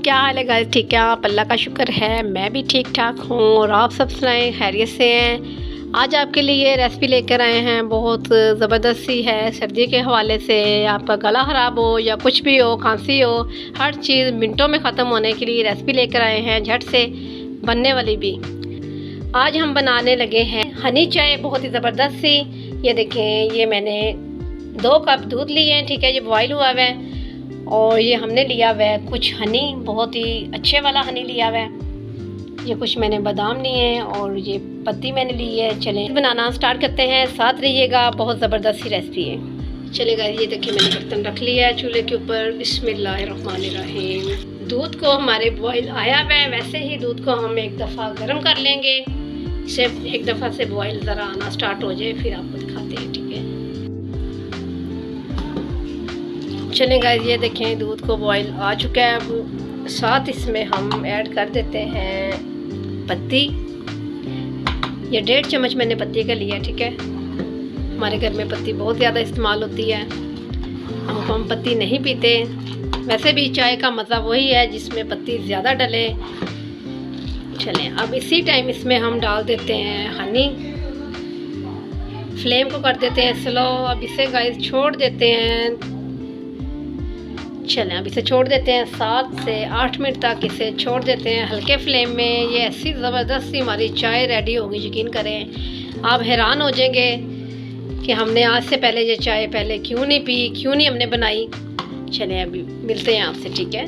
क्या हाल है गाइस? ठीक है आप? अल्लाह का शुक्र है मैं भी ठीक ठाक हूँ और आप सब सुनाएं खैरियत से हैं। आज आपके लिए रेसिपी लेकर आए हैं, बहुत ज़बरदस्त सी है। सर्दी के हवाले से आपका गला ख़राब हो या कुछ भी हो, खांसी हो, हर चीज़ मिनटों में ख़त्म होने के लिए रेसिपी लेकर आए हैं, झट से बनने वाली भी। आज हम बनाने लगे हैं हनी चाय, बहुत ही ज़बरदस्त सी। ये देखें, ये मैंने 2 कप दूध लिए हैं, ठीक है, ये बॉयल हुआ हुआ है। और ये हमने लिया हुआ है कुछ हनी, बहुत ही अच्छे वाला हनी लिया हुआ है। ये कुछ मैंने बादाम लिए हैं और ये पत्ती मैंने ली है। चलें बनाना स्टार्ट करते हैं, साथ रहिएगा, बहुत ज़बरदस्त सी रेसिपी है। चलेगा, ये देखिए मैंने बर्तन रख लिया है चूल्हे के ऊपर। बिस्मिल्लाहिर्रहमानिर्रहीम। दूध को हमारे बॉयल आया हुआ है, वैसे ही दूध को हम एक दफ़ा गर्म कर लेंगे। इसे एक दफ़ा से बॉयल ज़रा आना स्टार्ट हो जाए फिर आपको दिखाते हैं, ठीक है। चलें गाइस, ये देखें दूध को बॉयल आ चुका है। अब साथ इसमें हम ऐड कर देते हैं पत्ती। ये 1.5 चम्मच मैंने पत्ती का लिया, ठीक है। हमारे घर में पत्ती बहुत ज़्यादा इस्तेमाल होती है, हम पत्ती नहीं पीते। वैसे भी चाय का मज़ा वही है जिसमें पत्ती ज़्यादा डले। चलें अब इसी टाइम इसमें हम डाल देते हैं हनी। फ्लेम को कर देते हैं स्लो। अब इसे गाइस छोड़ देते हैं। चलें अब इसे छोड़ देते हैं 7 से 8 मिनट तक इसे छोड़ देते हैं हल्के फ्लेम में। ये ऐसी ज़बरदस्त सी हमारी चाय रेडी होगी, यकीन करें आप हैरान हो जाएंगे कि हमने आज से पहले ये चाय पहले क्यों नहीं पी, क्यों नहीं हमने बनाई। चलें अभी मिलते हैं आपसे, ठीक है।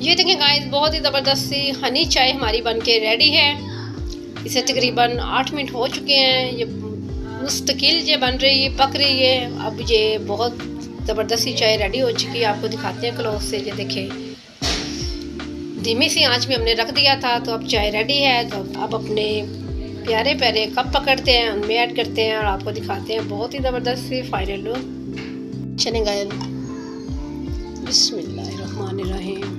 ये देखें गाइस, बहुत ही ज़बरदस्त सी हनी चाय हमारी बनके रेडी है। इसे तकरीबन 8 मिनट हो चुके हैं। ये मुस्तकिल ये बन रही है, पक रही है। अब ये बहुत ज़बरदस्त सी चाय रेडी हो चुकी है, आपको दिखाते हैं क्लोज से। ये देखें, धीमी सी आंच में हमने रख दिया था, तो अब चाय रेडी है। तो अब अपने प्यारे प्यारे कप पकड़ते हैं, उनमें ऐड करते हैं और आपको दिखाते हैं बहुत ही ज़बरदस्त सी फाइनल लुक। चलें गाइस, बिस्मिल्लाहिर्रहमानिर्रहीम।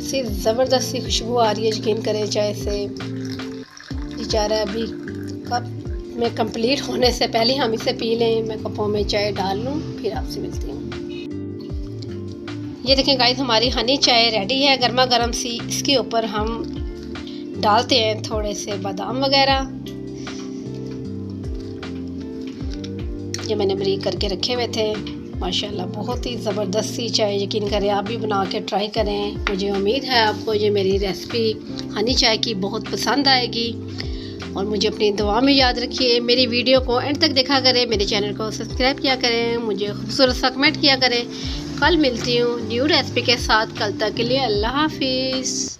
ऐसी ज़बरदस्त सी खुशबू आ रही है, यकीन करें चाय से। ये चाह रहा है अभी कप में कंप्लीट होने से पहले हम इसे पी लें। मैं कपों में चाय डाल लूँ, फिर आपसे मिलती हूँ। ये देखें गाइस, हमारी हनी चाय रेडी है, गर्मा गर्म सी। इसके ऊपर हम डालते हैं थोड़े से बादाम वगैरह। ये मैंने बारीक करके रखे हुए थे। माशाल्लाह बहुत ही ज़बरदस्त सी चाय, यकीन करें आप भी बना के ट्राई करें। मुझे उम्मीद है आपको ये मेरी रेसिपी हनी चाय की बहुत पसंद आएगी और मुझे अपनी दुआ में याद रखिए। मेरी वीडियो को एंड तक देखा करें, मेरे चैनल को सब्सक्राइब किया करें, मुझे खूबसूरत सा कमेंट किया करें। कल मिलती हूँ न्यू रेसिपी के साथ। कल तक के लिए अल्लाह हाफिज़।